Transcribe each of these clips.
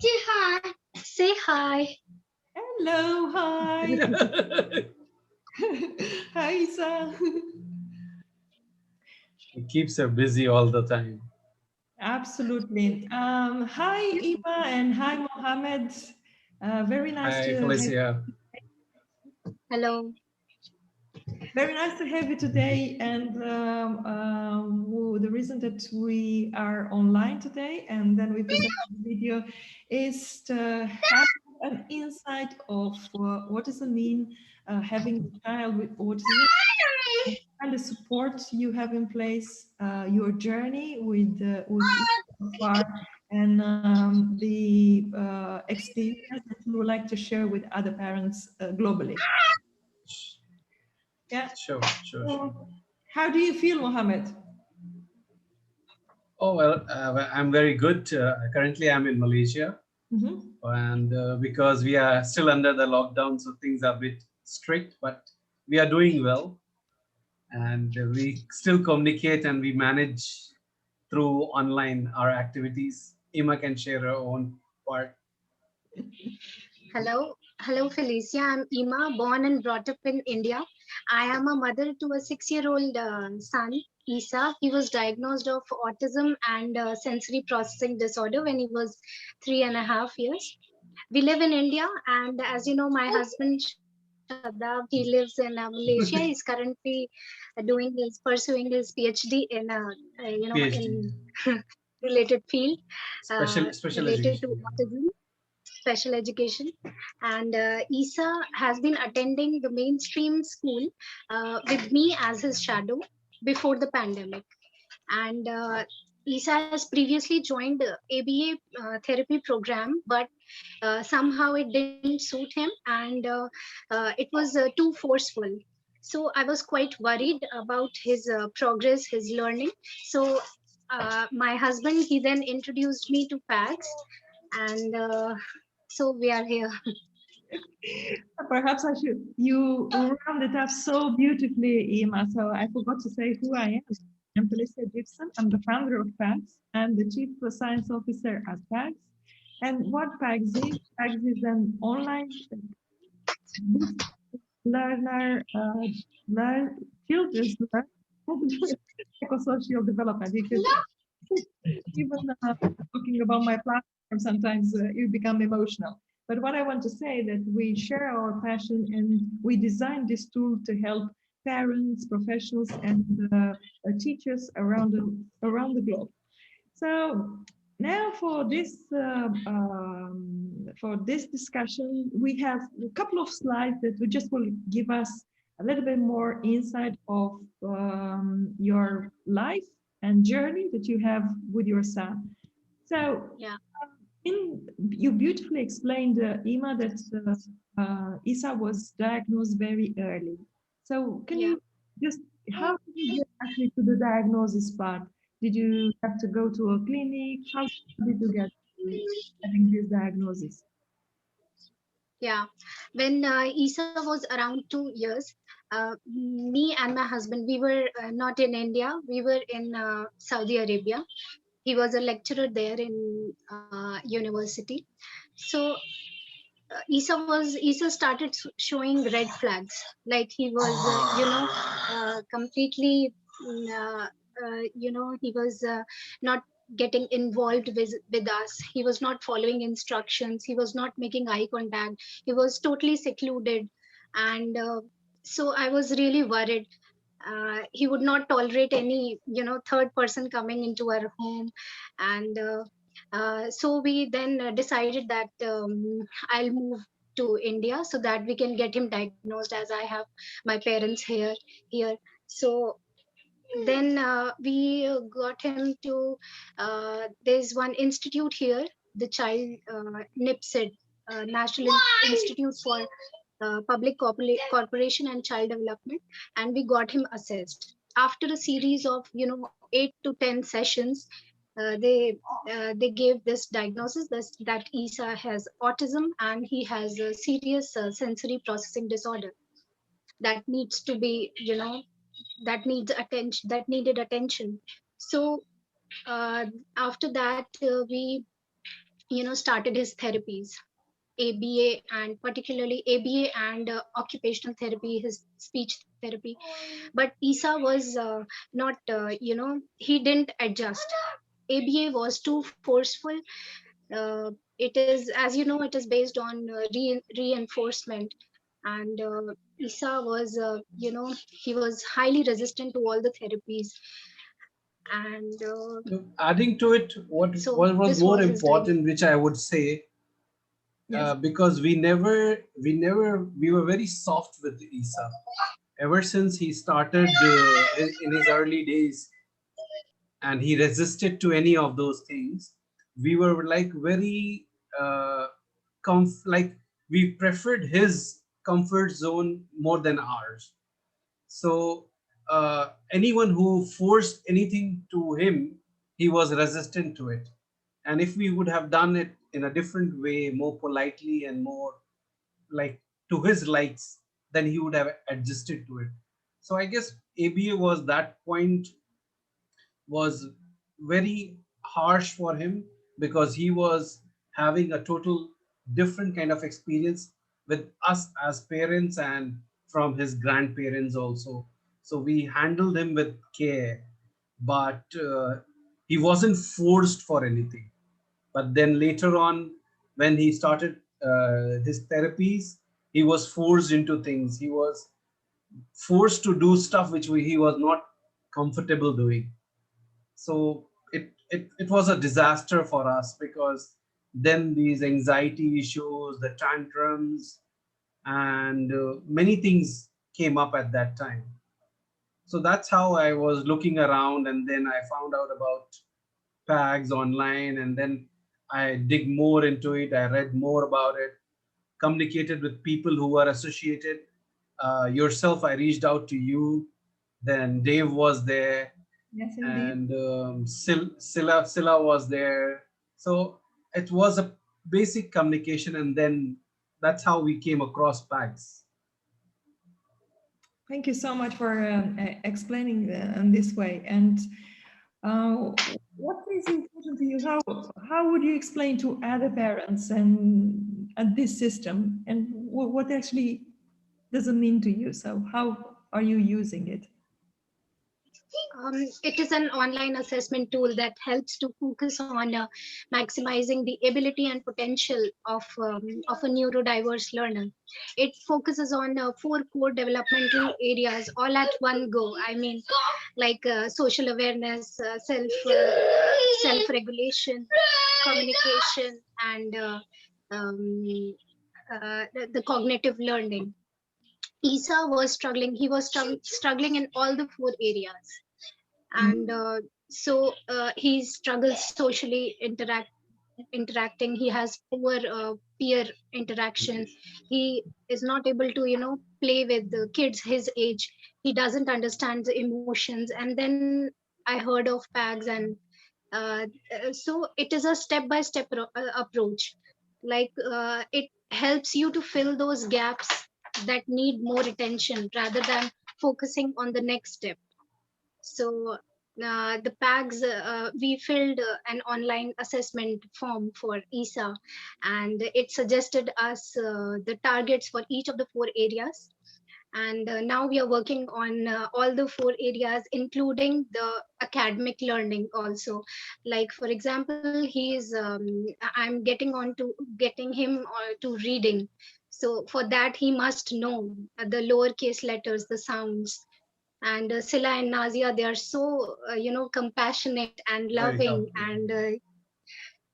Say hi. Say hi. Hello, hi. Hi, Eesa. It keeps her busy all the time. Absolutely. Hi, Eva, and hi, Mohammed. Very nice Hi, to have Felicia. Hello. very nice to have you today. And the reason that we are online today and then we present the video is to have an insight of what does it mean having a child with autism, and the support you have in place, your journey with each so far, and the experience that you would like to share with other parents globally. Yeah. Sure, sure, sure. So, how do you feel, Mohammed? Oh, well, I'm very good. Currently, I'm in Malaysia. Mm-hmm. And because we are still under the lockdown, so things are a bit strict, but we are doing well. And we still communicate and we manage through online our activities. Ima can share her own part. Hello, Felicia. I'm Eema, born and brought up in India. I am a mother to a 6-year-old son, Eesa. He was diagnosed of autism and sensory processing disorder when he was 3.5 years. We live in India, and as you know, my husband Shadab, he lives in Malaysia. He's currently pursuing his PhD in in PhD, related field special related to education. autism, special education. And Isa has been attending the mainstream school with me as his shadow before the pandemic. And Isa has previously joined ABA therapy program, but somehow it didn't suit him, and it was too forceful. So I was quite worried about his progress, his learning. So my husband, he then introduced me to PAX, and so we are here. Perhaps I should. You round it up so beautifully, Ima. So I forgot to say who I am. I'm Felicia Gibson. I'm the founder of PAGS and the Chief Science Officer at PAGS. And what PAGS is an online learner, learn children's learn psychosocial development. You could even talking about my platform, sometimes you become emotional. But what I want to say that we share our passion and we designed this tool to help parents, professionals, and teachers around the globe. So now for this discussion, we have a couple of slides that we just will give us a little bit more insight of your life and journey that you have with your son. So Yeah. you beautifully explained, Ima, that Isa was diagnosed very early. So can Yeah. you just, how did you get actually to the diagnosis part? Did you have to go to a clinic? How did you get to having this diagnosis? Yeah. When Isa was around 2 years, me and my husband, we were not in India. We were in Saudi Arabia. He was a lecturer there in university. So Isa started showing red flags, like he was, completely, he was not getting involved with us. He was not following instructions. He was not making eye contact. He was totally secluded, and so I was really worried. He would not tolerate any third person coming into our home, and so we then decided that I'll move to India so that we can get him diagnosed, as I have my parents here. So then we got him to there's one institute here, the child NIPSID, National Institute for Corporation and Child Development, and we got him assessed. After a series of 8 to 10 sessions, they gave this diagnosis that Isa has autism and he has a serious sensory processing disorder that needs to be that needed attention. So uh, after that we started his therapies, ABA, and particularly ABA and occupational therapy, his speech therapy. But Isa was not, he didn't adjust. ABA was too forceful. It is, as you know, it is based on reinforcement. And Isa was, he was highly resistant to all the therapies. And So adding to it, so what was this more was his important, which I would say, Yes. because we were very soft with Isa. Ever since he started in his early days, and he resisted to any of those things, we were like very like we preferred his comfort zone more than ours. So anyone who forced anything to him, he was resistant to it. And if we would have done it in a different way, more politely and more like to his likes, then he would have adjusted to it. So I guess ABA was that point, was very harsh for him, because he was having a total different kind of experience with us as parents and from his grandparents also. So we handled him with care, but he wasn't forced for anything. But then later on, when he started his therapies, he was forced into things. He was forced to do stuff which he was not comfortable doing. So it was a disaster for us, because then these anxiety issues, the tantrums, and many things came up at that time. So that's how I was looking around, and then I found out about PAGs online, and then I dig more into it. I read more about it, communicated with people who are associated. Yourself, I reached out to you. Then Dave was there, Yes, indeed. and Silla was there. So it was a basic communication, and then that's how we came across PAGs. Thank you so much for explaining in this way. And uh, what is important to you? How would you explain to other parents and this system, and what actually does it mean to you? So how are you using it? It is an online assessment tool that helps to focus on maximizing the ability and potential of a neurodiverse learner. It focuses on four core developmental areas all at one go. I mean, like social awareness, self regulation, communication, and um, the cognitive learning. Isa was struggling. He was struggling in all the four areas. And he struggles socially interacting. He has poor peer interaction. He is not able to play with the kids his age. He doesn't understand the emotions. And then I heard of PAGs, and uh, so it is a step by step approach. Like it helps you to fill those gaps that need more attention rather than focusing on the next step. So the PAGs, we filled an online assessment form for Eesa, and it suggested us the targets for each of the four areas. And now we are working on all the four areas, including the academic learning also. Like for example, I'm getting him to reading. So for that, he must know the lowercase letters, the sounds. And Sila and Nazia, they are so compassionate and Very loving, helpful.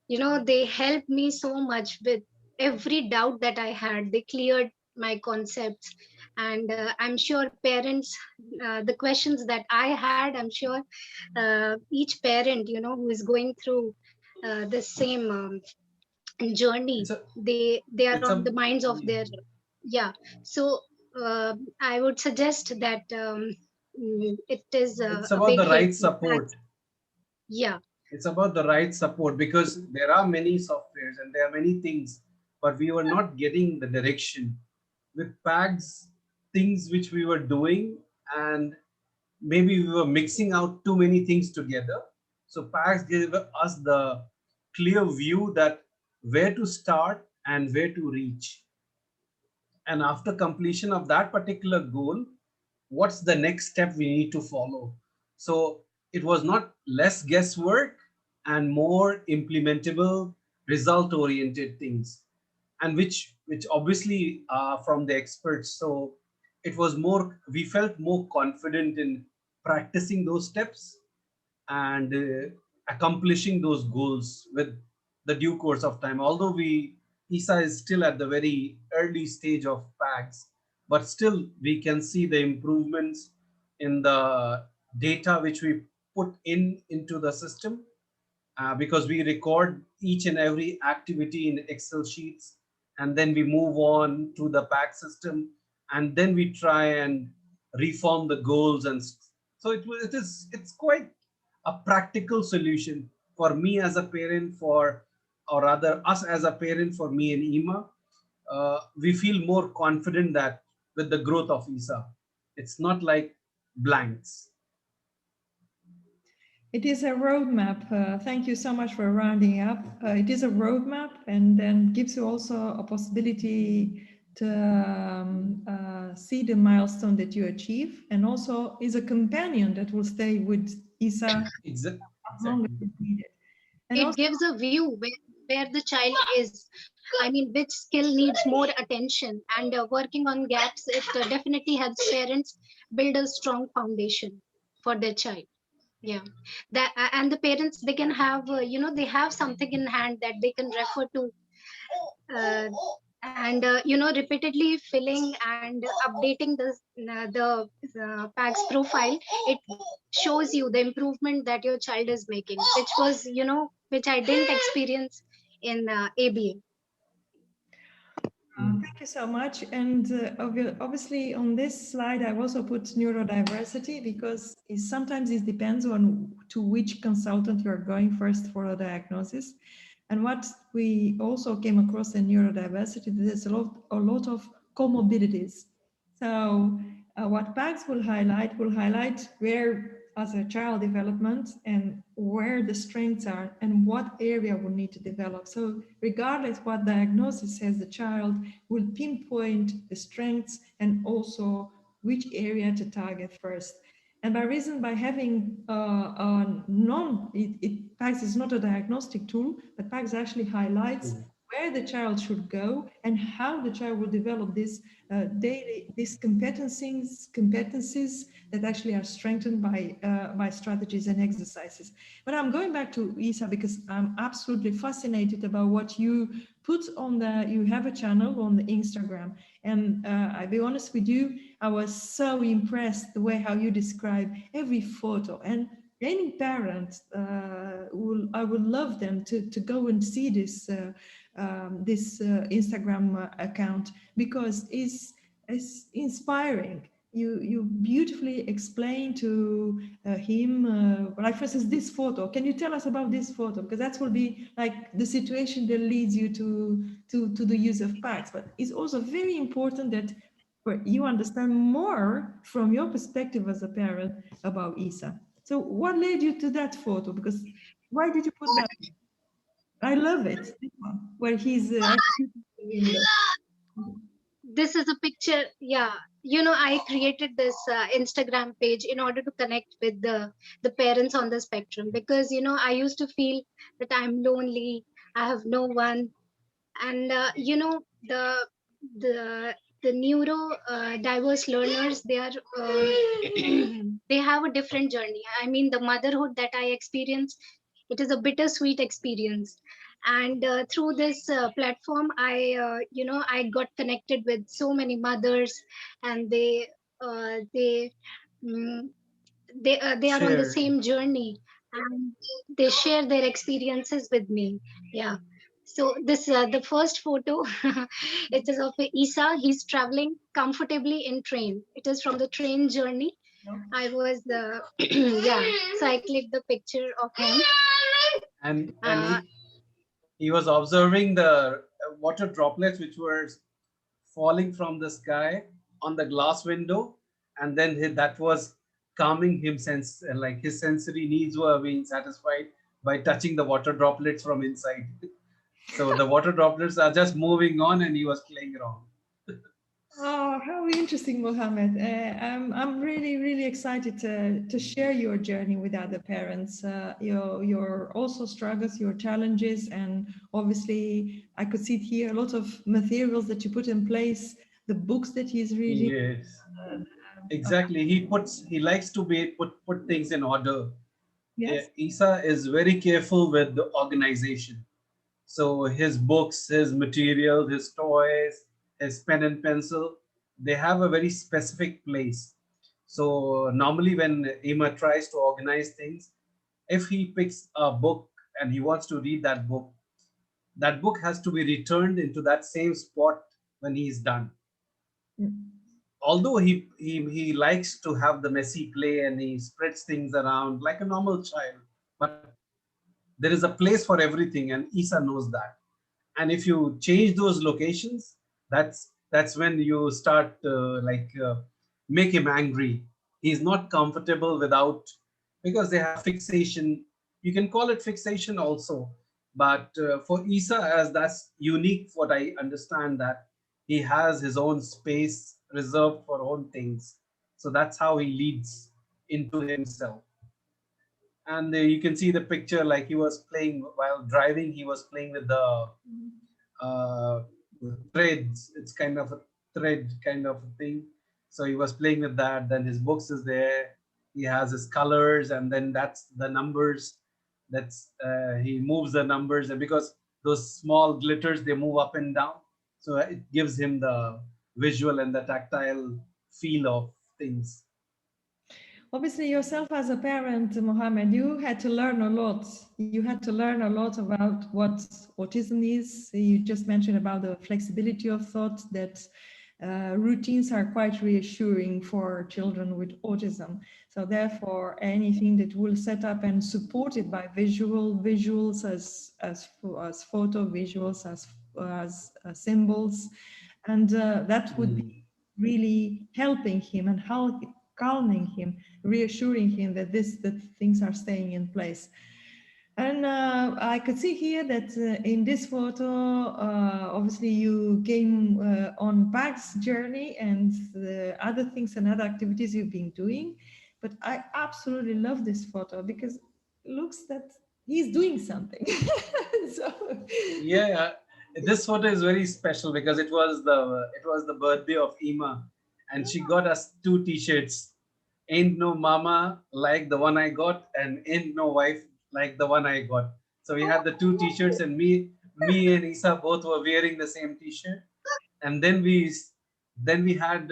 and they helped me so much with every doubt that I had. They cleared my concepts, and I'm sure parents, the questions that I had, I'm sure each parent, who is going through the same journey, It's a they are it's on a the minds of their, yeah. So I would suggest that it is it's a about big the hit. right support. Yeah. It's about the right support, because there are many softwares and there are many things, but we were not getting the direction with PAGs, things which we were doing, and maybe we were mixing out too many things together. So PAGs gave us the clear view that where to start and where to reach, and after completion of that particular goal, what's the next step we need to follow. So it was not less guesswork and more implementable, result oriented things, and which obviously are from the experts. So it was more, we felt more confident in practicing those steps and accomplishing those goals with the due course of time. Although Eesa is still at the very early stage of PAGs, but still we can see the improvements in the data which we put into the system, because we record each and every activity in Excel sheets, and then we move on to the pack system, and then we try and reform the goals. And so it's quite a practical solution for me as a parent, for, or rather us as a parent, for me and Ema. We feel more confident that with the growth of Eesa, it's not like blanks. It is a roadmap. Thank you so much for rounding up. It is a roadmap and then gives you also a possibility to see the milestone that you achieve, and also is a companion that will stay with Isa as long as Exactly. it's needed. And It also, gives a view where the child is. I mean, which skill needs more attention, and working on gaps. It definitely helps parents build a strong foundation for their child. Yeah, that and the parents, they can have they have something in hand that they can refer to, uh, and repeatedly filling and updating the PAGS profile. It shows you the improvement that your child is making, which was which I didn't experience in ABA. Mm. thank you so much. And obviously, on this slide, I've also put neurodiversity because sometimes it depends on to which consultant you're going first for a diagnosis. And what we also came across in neurodiversity, there's a lot of comorbidities. So what PAGS will highlight where as a child development and where the strengths are and what area will need to develop. So regardless what diagnosis has the child, will pinpoint the strengths and also which area to target first. And by having PAGS is not a diagnostic tool, but PAGS actually highlights Mm. where the child should go and how the child will develop these competencies that actually are strengthened by strategies and exercises. But I'm going back to Isa because I'm absolutely fascinated about what you put on you have a channel on the Instagram, and I'll be honest with you, I was so impressed the way how you describe every photo. And any parent, I would love them to go and see this Instagram account because it's inspiring. You beautifully explain to him, like for instance, this photo. Can you tell us about this photo? Because that will be like the situation that leads you to the use of packs. But it's also very important that you understand more from your perspective as a parent about Isa. So what led you to that photo? Because why did you put that? I love it. This one, where he's actually in the window. This is a picture. Yeah, I created this Instagram page in order to connect with the parents on the spectrum, because I used to feel that I'm lonely, I have no one. And the the neuro diverse learners, they are they have a different journey. I mean, the motherhood that I experience, it is a bittersweet experience. And through this platform, I got connected with so many mothers, and they mm, they are on the Share. same journey, and they share their experiences with me. Yeah. So this the first photo. It is of Isa. He's traveling comfortably in train. It is from the train journey. No? I was yeah. So I clicked the picture of him. And uh, he was observing the water droplets which were falling from the sky on the glass window, and then that was calming him, sense like his sensory needs were being satisfied by touching the water droplets from inside. So the water droplets are just moving on, and he was playing around. Oh, how interesting, Mohammed. I'm really, really excited to share your journey with other parents, your also struggles, your challenges, and obviously I could see here a lot of materials that you put in place, the books that he's reading. Yes, Uh, exactly. He likes to be put things in order. yes. Isa is very careful with the organization. So his books, his materials, his toys, his pen and pencil, they have a very specific place. So normally when Emma tries to organize things, if he picks a book and he wants to read that book has to be returned into that same spot when he's done. Mm, Although he likes to have the messy play and he spreads things around like a normal child, but there is a place for everything, and Isa knows that. And if you change those locations, that's when you start make him angry. He's not comfortable without, because they have fixation. You can call it fixation also, but for Isa, as that's unique, what I understand, that he has his own space reserved for own things. So that's how he leads into himself. And you can see the picture, like he was playing while driving, he was playing with the uh, threads. It's kind of a thread kind of a thing. So he was playing with that. Then his books is there. He has his colors, and then that's the numbers. That's he moves the numbers, and because those small glitters, they move up and down, so it gives him the visual and the tactile feel of things. obviously, yourself as a parent, Mohammed, you had to learn a lot. You had to learn a lot about what autism is. You just mentioned about the flexibility of thought, that routines are quite reassuring for children with autism. So therefore, anything that will set up and support it by visuals as photo visuals, as symbols, and that would be Mm. really helping him and calming him, reassuring him that that things are staying in place. And I could see here that in this photo, obviously you came on Bag's journey and the other things and other activities you've been doing. But I absolutely love this photo because it looks that he's doing something. So, Yeah, this photo is very special because it was the birthday of Ema, and she got us two T-shirts. Ain't no mama like the one I got, and ain't no wife like the one I got. So we had the two T-shirts, and me and Isa both were wearing the same T-shirt. And then we had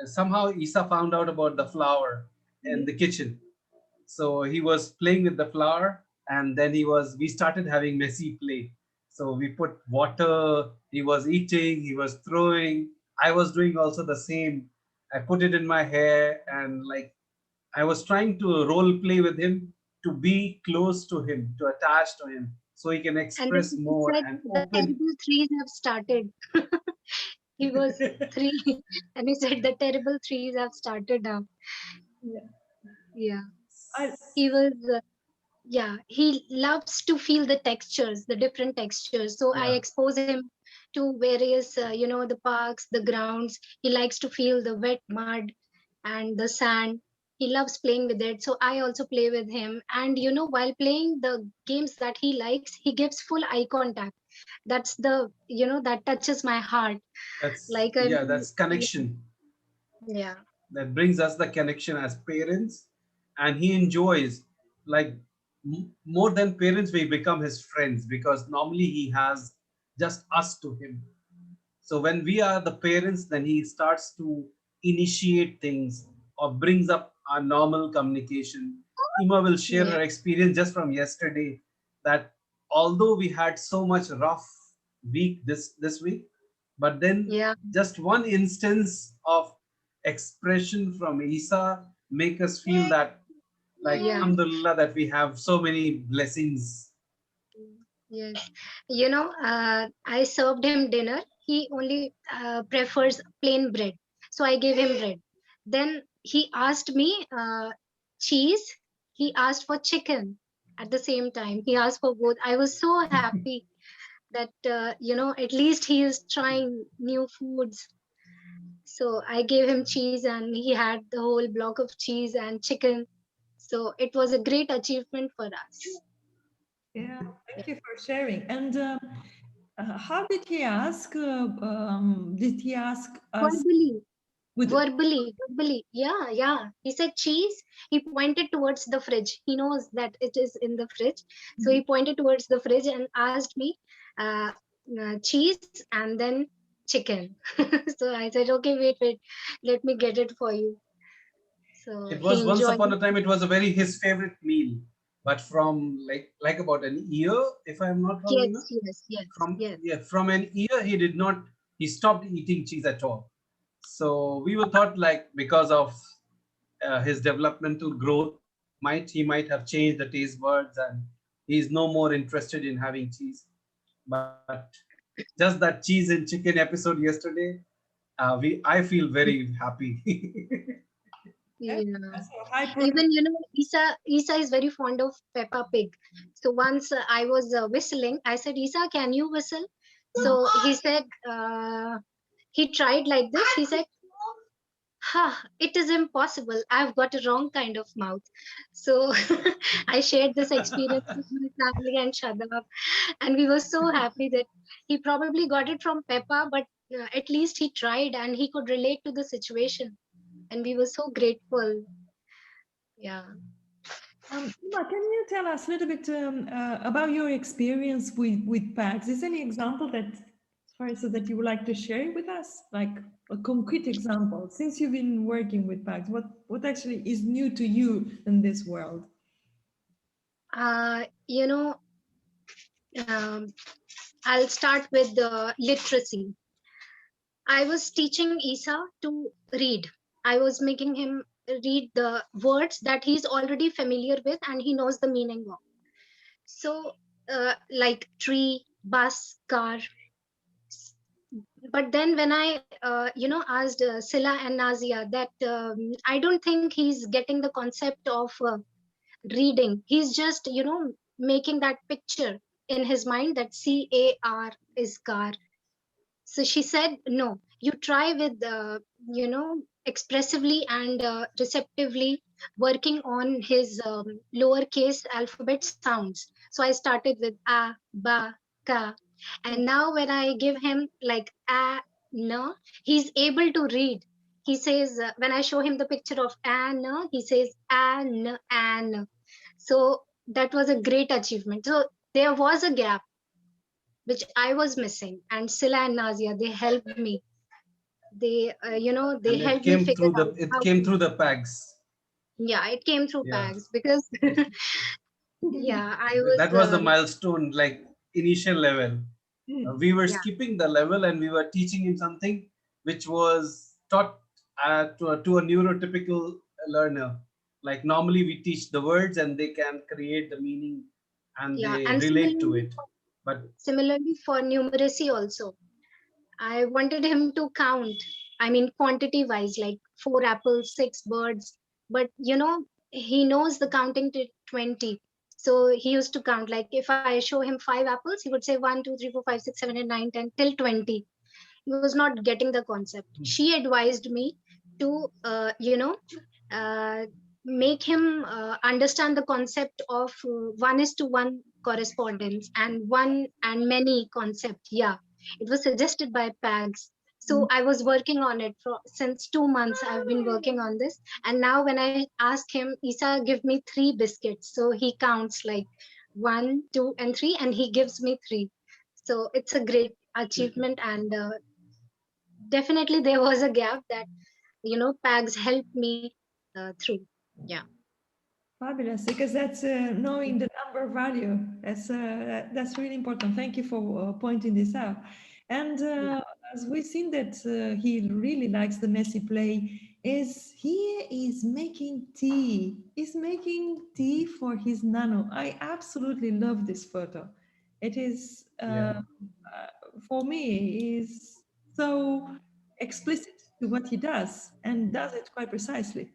somehow Isa found out about the flower in the kitchen, so he was playing with the flower, and then we started having messy play. So we put water, he was eating, he was throwing, I was doing also the same. I put it in my hair, and like I was trying to role play with him, to be close to him, to attach to him, so he can And then express he more said and the open. terrible threes have started. He was three, and he said the terrible threes have started now. yeah. Yeah, I, he was. Yeah, he loves to feel the textures, the different textures. So I Yeah, expose him to various, the parks, the grounds. He likes to feel the wet mud and the sand. He loves playing with it. So I also play with him. And, while playing the games that he likes, he gives full eye contact. That's that touches my heart. Like, I mean, that's connection. yeah, That brings us the connection as parents, and he enjoys, like, more than parents, we become his friends, because normally he has just us to him. So when we are the parents, then he starts to initiate things or brings up our normal communication. Ima will share yeah, her experience just from yesterday, that although we had so much rough week this week, but then yeah, just one instance of expression from Isa make us feel that, like, yeah. alhamdulillah, that we have so many blessings. Yes. I served him dinner. He only prefers plain bread. So I gave him bread. Then he asked me cheese. He asked for chicken. at the same time. He asked for both. I was so happy that at least he is trying new foods. So I gave him cheese, and he had the whole block of cheese and chicken. So it was a great achievement for us. Yeah, thank Yeah. you for sharing. And how did he ask? Did he ask us Verbally, with? verbally. Yeah, yeah. He said cheese. He pointed towards the fridge. He knows that it is in the fridge. So he pointed towards the fridge and asked me, uh, cheese and then chicken. So I said, okay, wait. Let me get it for you. So It he was once enjoyed upon it. a time. It was a very his favorite meal, but from like about an year, if I'm not wrong, Yes, yes, yes, from yes. yeah, from an year he did not. He stopped eating cheese at all. So we were thought like because of his developmental growth, might he might have changed the taste buds and he's no more interested in having cheese. But just that cheese and chicken episode yesterday, we I feel very happy. Yeah. So high protein. Even Isa is very fond of Peppa Pig. So once I was whistling, I said, Isa, can you whistle? So he said, he tried like this. He said, ha, it is impossible. I've got a wrong kind of mouth. So I shared this experience with my family and Shadab, and we were so happy that he probably got it from Peppa, but at least he tried and he could relate to the situation, and we were so grateful. Yeah. Uma, can you tell us a little bit about your experience with PAGs? Is any example that, sorry, so that you would like to share with us, like a concrete example? Since you've been working with PAGs, what actually is new to you in this world? Uh, you know, um, I'll start with the literacy. I was teaching Isa to read. I was making him read the words that he's already familiar with and he knows the meaning of. So, like tree, bus, car. But then when I, asked Sila and Nazia that I don't think he's getting the concept of reading. He's just, making that picture in his mind that car is car. So she said, no, you try with, expressively and receptively working on his lowercase alphabet sounds. So I started with a, ba, ka. And now when I give him like a, no, he's able to read. He says, when I show him the picture of an, he says an. So that was a great achievement. So there was a gap which I was missing, and Sila and Nazia, they helped me. They And helped me figure out it how came to. through the pags. Yeah, it came through Yeah. PAGS because yeah, I was That was the milestone, like initial level. We were yeah, skipping the level and we were teaching him something which was taught to a neurotypical learner. Like normally we teach the words and they can create the meaning and yeah, they and relate to it. But similarly for numeracy also. I wanted him to count. I mean, quantity wise, like four apples, six birds. But he knows the counting to 20. So he used to count. Like if I show him five apples, he would say 1, 2, 3, 4, 5, 6, 7, 8, 9, 10 till 20. He was not getting the concept. She advised me to, uh, make him understand the concept of one is to one correspondence and one and many concept. Yeah, it was suggested by PAGS. So I was working on it for since 2 months. I've been working on this, and now when I ask him, Isa, give me three biscuits, so he counts like 1, 2, and 3, and he gives me three. So it's a great achievement, and definitely there was a gap that PAGS helped me through. Yeah. Fabulous, because that's knowing the number value. That's really important. Thank you for pointing this out. And Yeah. as we've seen that he really likes the messy play, is he is making tea. He's making tea for his nano. I absolutely love this photo. It is yeah, for me is so explicit to what he does and does it quite precisely.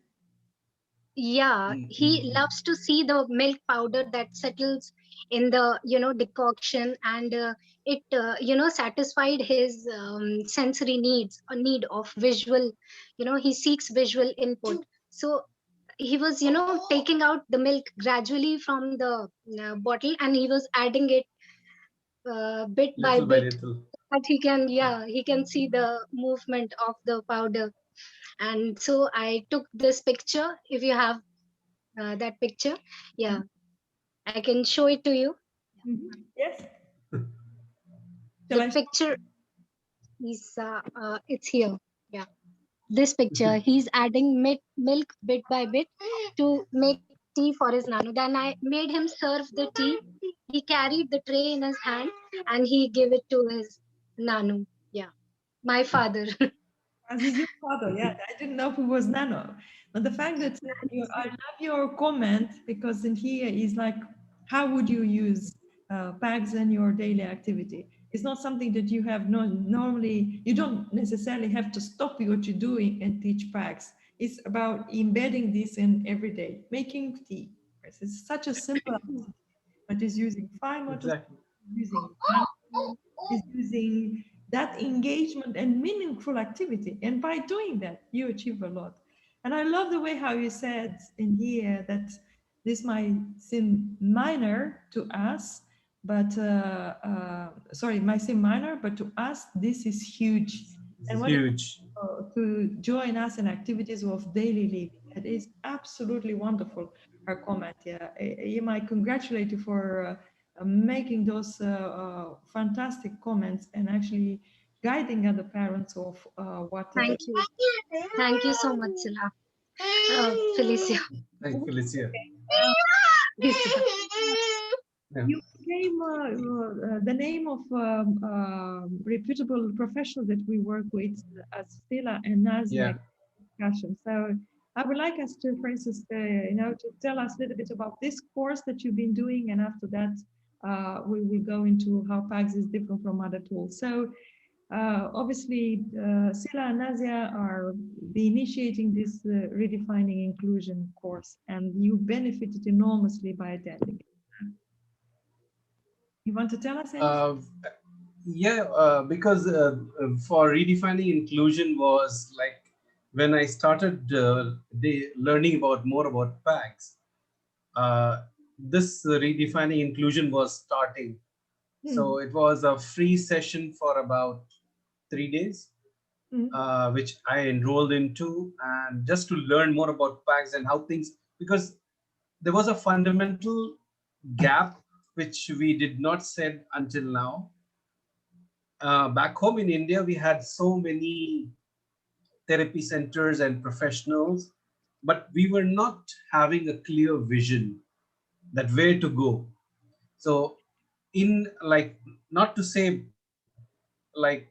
Yeah, he Mm-hmm. loves to see the milk powder that settles in the decoction, and it satisfied his sensory needs, a need of visual. He seeks visual input. So he was taking out the milk gradually from the bottle, and he was adding it bit by Little by bit, little. but he can see the movement of the powder. And so I took this picture. If you have that picture, yeah, I can show it to you. Yes. Shall The I? picture is it's here. Yeah, this picture, he's adding milk bit by bit to make tea for his nanu. Then I made him serve the tea. He carried the tray in his hand and he gave it to his nanu. Yeah, my father. As is your father, yeah. I didn't know who was Nano. But the fact that I love your comment because in here is like, how would you use PAGs in your daily activity? It's not something that you have normally, you don't necessarily have to stop what you're doing and teach PAGs. It's about embedding this in every day, making tea. Yes, it's such a simple activity, but is using fine motor, Exactly. using mindful, is using that engagement and meaningful activity. And by doing that, you achieve a lot. And I love the way how you said in here that this might seem minor to us, but sorry, might seem minor, but to us, this is huge. This And is when it huge. to join us in activities of daily living, it is absolutely wonderful. Her comment, yeah, you might congratulate you for making those fantastic comments and actually guiding other parents of what Thank you. Thank you so much, Sila. Felicia. Thank Felicia. uh, Lisa. Yeah. you became the name of reputable professional that we work with as Stella and Yeah. Nazia discussion. So I would like us to, for instance, to tell us a little bit about this course that you've been doing, and after that, we will go into how PAGS is different from other tools. So obviously, Sila and Nazia are be initiating this redefining inclusion course, and you benefited enormously by attending. You want to tell us anything? Uh, yeah, because for redefining inclusion was like when I started learning about more about PAGs, uh, this redefining inclusion was starting. Hmm. So it was a free session for about 3 days, Hmm. which I enrolled into, and just to learn more about PAGs and how things, because there was a fundamental gap which we did not set until now. Back home in India, we had so many therapy centers and professionals, but we were not having a clear vision that where to go. So, in like, not to say like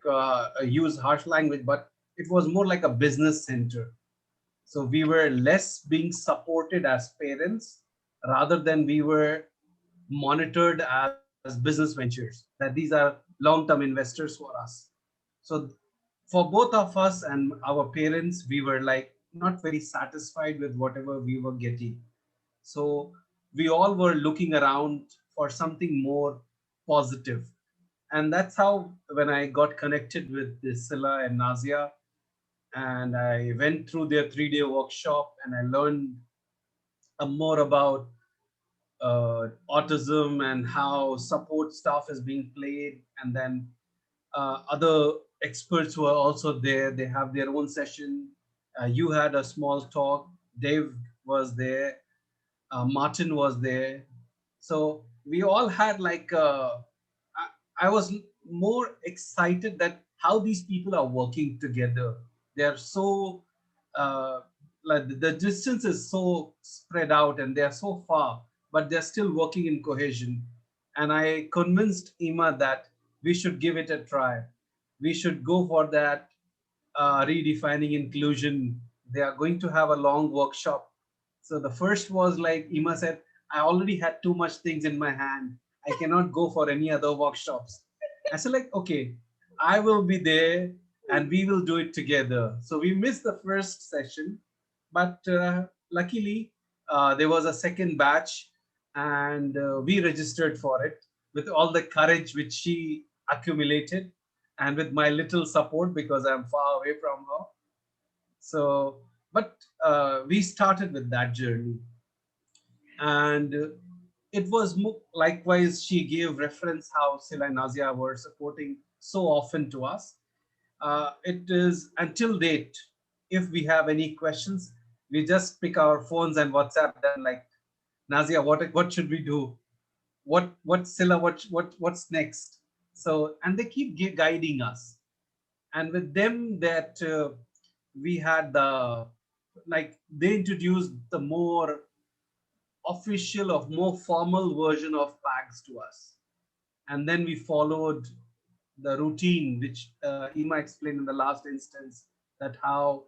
use harsh language, but it was more like a business center. So we were less being supported as parents rather than we were monitored as business ventures, that these are long-term investors for us. So for both of us and our parents, we were like not very satisfied with whatever we were getting. So we all were looking around for something more positive. And that's how when I got connected with this Silla and Nazia, and I went through their 3 day workshop and I learned more about autism and how support staff is being played, and then other experts who are also there, they have their own session. You had a small talk, Dave was there, Martin was there. So we all had like I was more excited that how these people are working together. They are so uh, like the distance is so spread out and they are so far, but they're still working in cohesion. And I convinced Ima that we should give it a try. We should go for that redefining inclusion. They are going to have a long workshop. So the first was like Ima said, I already had too much things in my hand. I cannot go for any other workshops. I said like, okay, I will be there and we will do it together. So we missed the first session, but luckily there was a second batch, and we registered for it with all the courage which she accumulated, and with my little support because I'm far away from her. So, but we started with that journey, and it was likewise she gave reference how Sila and Nazia were supporting so often to us. It is until date, if we have any questions, we just pick our phones and WhatsApp them like, Nazia, what should we do? What Sila, what's next? So, and they keep guiding us, and with them that we had the, like, they introduced the more official of more formal version of PAGs to us, and then we followed the routine which Ema explained in the last instance, that how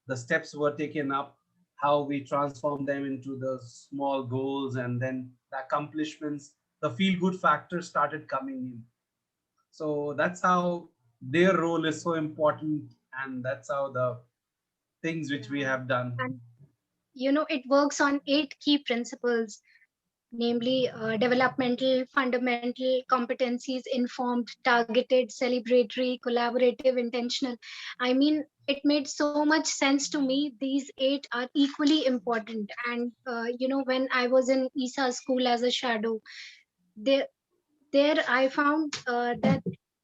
the steps were taken up, how we transform them into the small goals, and then the accomplishments, the feel good factor started coming in. So that's how their role is so important, and that's how the things which we Yeah. have done. And it works on 8 key principles, namely developmental, fundamental, competencies, informed, targeted, celebratory, collaborative, intentional. I mean, it made so much sense to me. These 8 are equally important. And when I was in Eesa school as a shadow, there there I found that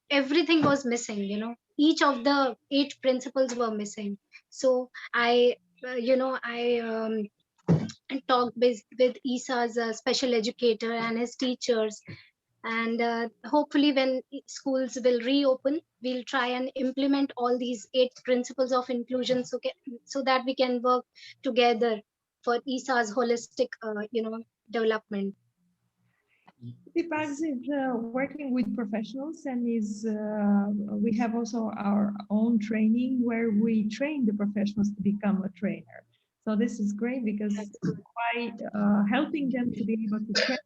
everything was missing. Each of the 8 principles were missing. So I talked with Isa's special educator and his teachers. And hopefully, when schools will reopen, we'll try and implement all these 8 principles of inclusion, so that we can work together for Isa's holistic, development. Deepak is working with professionals and we have also our own training where we train the professionals to become a trainer. So this is great because That's good. by helping them to be able to check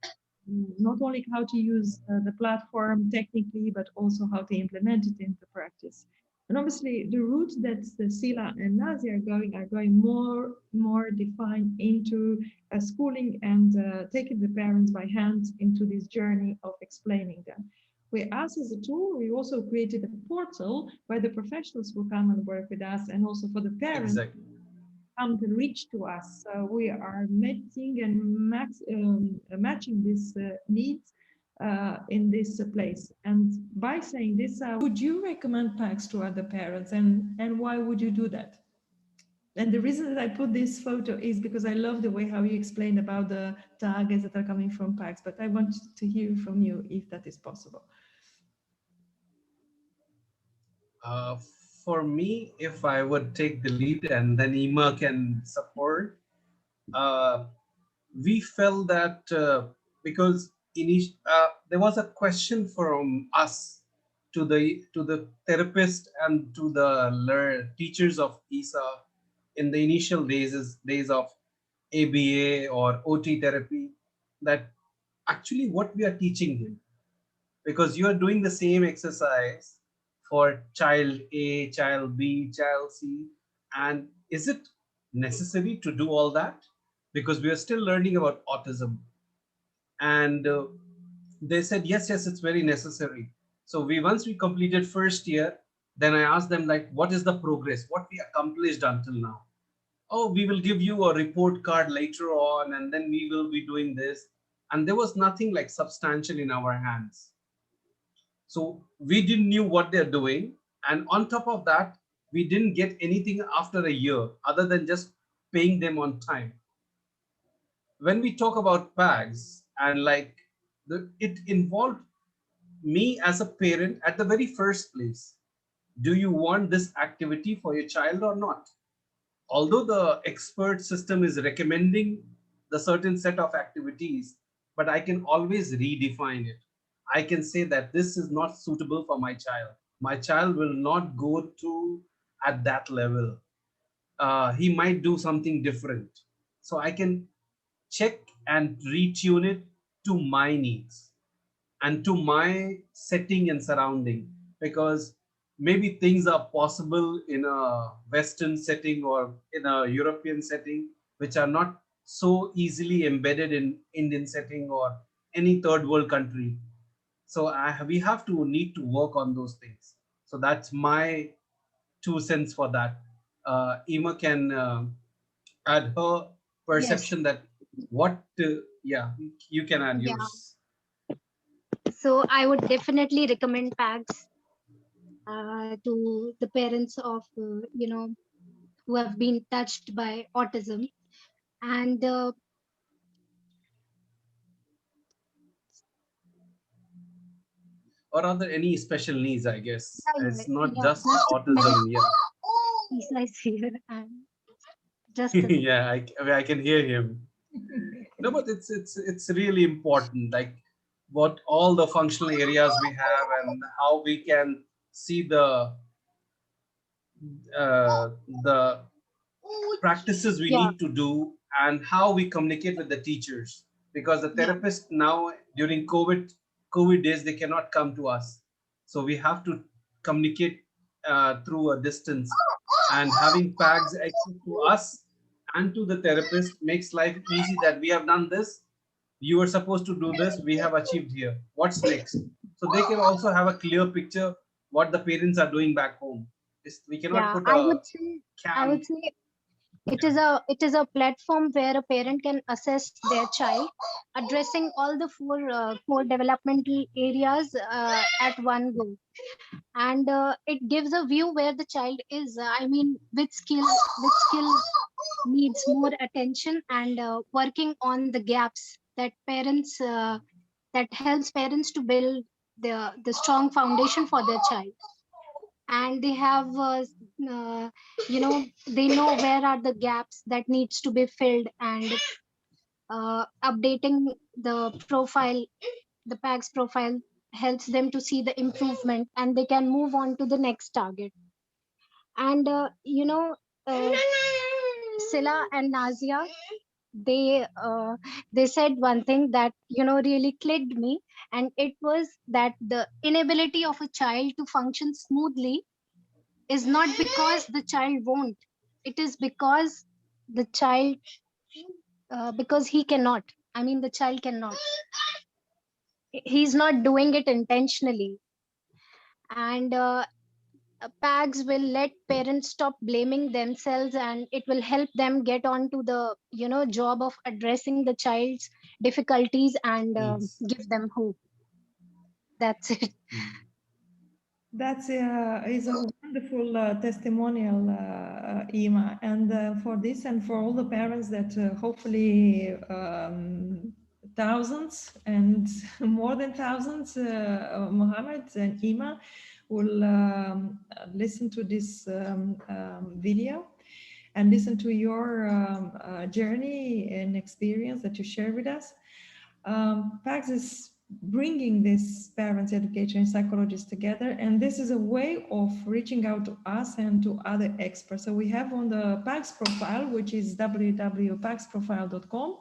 not only how to use the platform technically, but also how to implement it into practice. And obviously, the route that Sila and Nazi are going more defined into schooling and taking the parents by hand into this journey of explaining them. We, us as a tool, we also created a portal where the professionals will come and work with us, and also for the parents Exactly. come to reach to us. So we are matching and matching these needs in this place. And by saying this, would you recommend PACS to other parents, and why would you do that? And the reason that I put this photo is because I love the way how you explained about the targets that are coming from PACS, but I want to hear from you if that is possible. Uh, for me, if I would take the lead and then Ema can support, uh, we felt that because there was a question from us to the therapist and to the teachers of Eesa in the initial days of ABA or OT therapy, that actually what we are teaching him, because you are doing the same exercise for child A, child B, child C, and is it necessary to do all that? Because we are still learning about autism, and they said yes, it's very necessary. So we once we completed first year, then I asked them like, what is the progress? What we accomplished until now? Oh, we will give you a report card later on, and then we will be doing this. And there was nothing like substantial in our hands. So we didn't knew what they're doing, and on top of that, we didn't get anything after a year other than just paying them on time. When we talk about PAGs, and like it involved me as a parent at the very first place. Do you want this activity for your child or not? Although the expert system is recommending the certain set of activities, but I can always redefine it. I can say that this is not suitable for my child. My child will not go to at that level. He might do something different. So I can check and retune it to my needs and to my setting and surrounding, because maybe things are possible in a western setting or in a European setting which are not so easily embedded in Indian setting or any third world country. So we have to need to work on those things. So that's my 2 cents for that. Ema can add her Yes. perception that what yeah, you can add Yeah. yours. So I would definitely recommend PAGs to the parents of who have been touched by autism. And Or are there any special needs? I guess yeah, it's not yeah, just just a minute. autism. Yeah. Eesa is here, and just a second. Yeah, I can hear him. No, but it's really important, like what all the functional areas we have and how we can see the practices we Yeah, need to do and how we communicate with the teachers, because the yeah, therapist now during covid days they cannot come to us, so we have to communicate through a distance, and having pags access to us and to the therapist makes life easy, that we have done this, you were supposed to do this, we have achieved here, what's next, so they can also have a clear picture what the parents are doing back home. We cannot yeah. put a I cam. would say Yeah. it is a platform where a parent can assess their child, addressing all the four developmental areas at one go, and it gives a view where the child is. I mean, which skill needs more attention, and working on the gaps that helps parents to build the strong foundation for their child. And they have uh, they know where are the gaps that needs to be filled, and updating the PAG's profile helps them to see the improvement, and they can move on to the next target. And uh, Sila and Nazia, they they said one thing that really clicked me, and it was that the inability of a child to function smoothly is not because the child won't. It is the child because he cannot. I mean, the child cannot. He's not doing it intentionally. And PAGs will let parents stop blaming themselves, and it will help them get on to the job of addressing the child's difficulties, and Needs. give them hope. That's it. Mm. That is a wonderful testimonial, Ima, and for this and for all the parents that hopefully thousands and more than thousands, Mohammed and Ima, will listen to this video and listen to your journey and experience that you share with us. PACS is bringing these parents, educators, and psychologists together, and this is a way of reaching out to us and to other experts. So we have on the PACS profile, which is www.pacsprofile.com,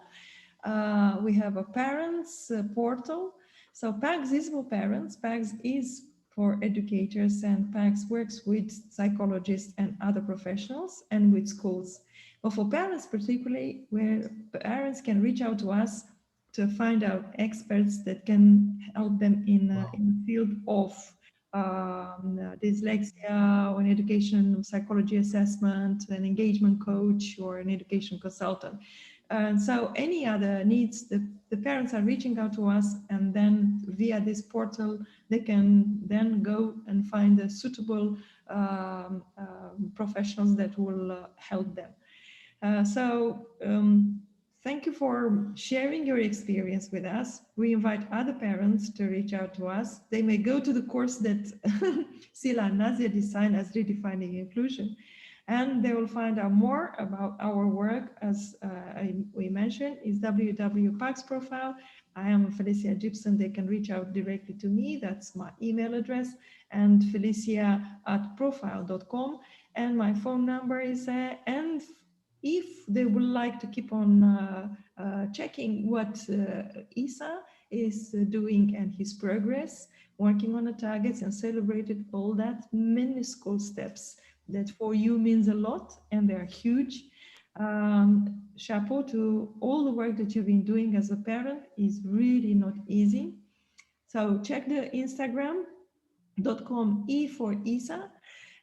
we have a parents portal. So PACS is for parents, PACS is for educators, and PACS works with psychologists and other professionals and with schools. But for parents particularly, where parents can reach out to us to find out experts that can help them in the field of dyslexia, or an education psychology assessment, an engagement coach, or an education consultant. And so any other needs, the parents are reaching out to us, and then via this portal, they can then go and find the suitable professionals that will help them. Thank you for sharing your experience with us. We invite other parents to reach out to us. They may go to the course that Sila and Nazia designed as Redefining Inclusion, and they will find out more about our work. As we mentioned, is www.pax profile. I am Felicia Gibson. They can reach out directly to me. That's my email address, and felicia@profile.com. And my phone number is and if they would like to keep on checking what Eesa is doing and his progress, working on the targets and celebrated all that minuscule steps that for you means a lot, and they're huge. Chapeau to all the work that you've been doing as a parent is really not easy. So check the Instagram.com E for Eesa.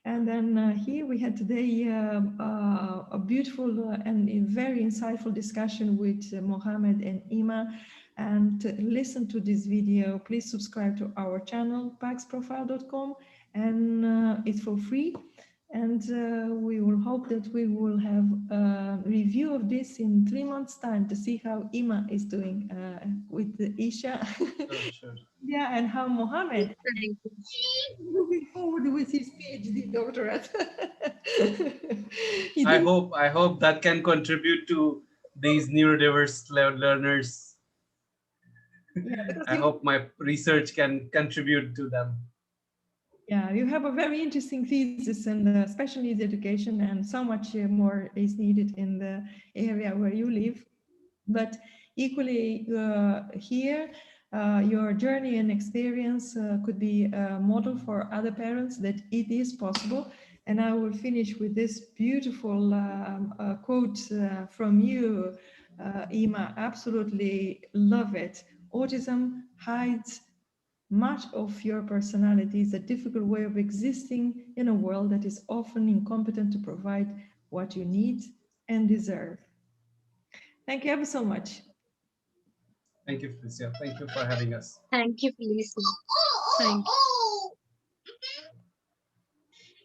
And then here we had today a beautiful and a very insightful discussion with Mohammed and Ima. And to listen to this video, please subscribe to our channel, paxprofile.com, and it's for free. And we will hope that we will have a review of this in 3 months' time to see how Ima is doing with the Isha. Sure, sure. Yeah, and how Mohammed Thank you. moving forward with his PhD doctorate. He I didn't. hope I hope that can contribute to these neurodiverse learners. Yeah, because I hope my research can contribute to them. yeah, you have a very interesting thesis in the special needs education, and so much more is needed in the area where you live. But equally, here, your journey and experience could be a model for other parents that it is possible. And I will finish with this beautiful quote from you, Ima. Absolutely love it. Autism hides much of your personality, is a difficult way of existing in a world that is often incompetent to provide what you need and deserve. Thank you ever so much. Thank you, Felicia. Thank you for having us. Thank you, Felicia. Thank you.